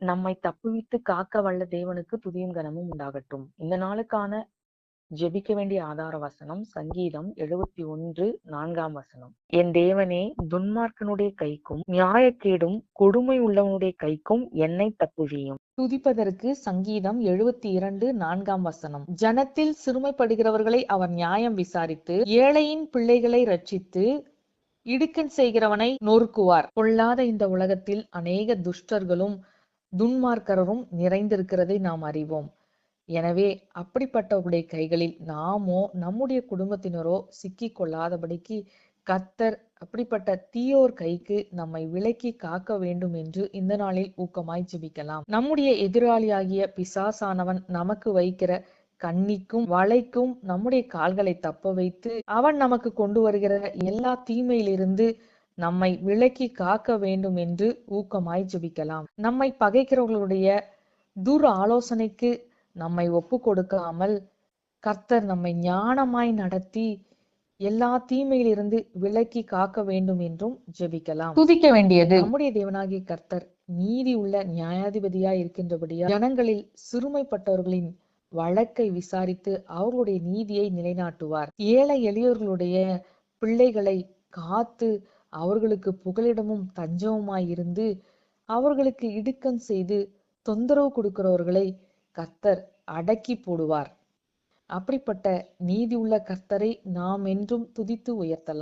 நம்மை தப்புவித்து காக்க வல்ல தேவனுக்கு துதியும் கனமும் உண்டாகட்டும். இந்த நாளுக்கான ஜெபிக்க வேண்டிய ஆதார வசனம் சங்கீதம் 71:4. என் தேவனே, துன்மார்க்கனுடைய கைக்கும் நியாயக்கேடும் கொடுமை உள்ளவனுடைய கைக்கும் என்னை தப்புவியும். துதிப்பதற்கு சங்கீதம் 72:4. ஜனத்தில் சிறுமைப்படுகிறவர்களை அவர் நியாயம் விசாரித்து ஏழையின் பிள்ளைகளை ரட்சித்து இடுக்கண் செய்கிறவனை நொறுக்குவார். பொல்லாத இந்த உலகத்தில் அநேக துஷ்டர்களும் துன்மார்க்கரும் நிறைந்திருக்கிறதை நாம் அறிவோம். எனவே அப்படிப்பட்டவருடைய கைகளில் நாமோ நம்முடைய குடும்பத்தினரோ சிக்கிக் கொள்ளாதபடிக்கு கர்த்தர் அப்படிப்பட்ட தீயோர் கைக்கு நம்மை விலக்கி காக்க வேண்டும் என்று இந்த நாளில் ஊக்கமாய் ஜெபிக்கலாம். நம்முடைய எதிராளியாகிய பிசாசானவன் நமக்கு வைக்கிற கண்ணிக்கும் வலைக்கும் நம்முடைய கால்களை தப்ப வைத்து அவன் நமக்கு கொண்டு வருகிற எல்லா தீமையிலிருந்து நம்மை விலக்கி காக்க வேண்டும் என்று ஊக்கமாய் ஜெபிக்கலாம். நம்மை பகைக்கிறவர்களுடைய துர் ஆலோசனைக்கு நம்மை ஒப்பு கொடுக்காமல் கர்த்தர் நம்மை ஞானமாய் நடத்தி எல்லா தீமையிலிருந்து விலக்கி காக்க வேண்டும் என்றும் ஜெபிக்கலாம். துதிக்க வேண்டியது நம்முடைய தேவனாகிய கர்த்தர் நீதி உள்ள நியாயாதிபதியாய் இருக்கின்றபடியா ஜனங்களில் சிறுமைப்பட்டவர்களின் வழக்கை விசாரித்து அவர்களுடைய நீதியை நிலைநாட்டுவார். ஏழை எளியோர்களுடைய பிள்ளைகளை காத்து அவர்களுக்கு புகலிடமும் தஞ்சமுமாய் இருந்து அவர்களுக்கு இடுக்கண் செய்து தொந்தரவு கொடுக்கிறவர்களை கர்த்தர் அடக்கி போடுவார். அப்படிப்பட்ட நீதி உள்ள கர்த்தரை நாம் என்றும் துதித்து உயர்த்தலாம்.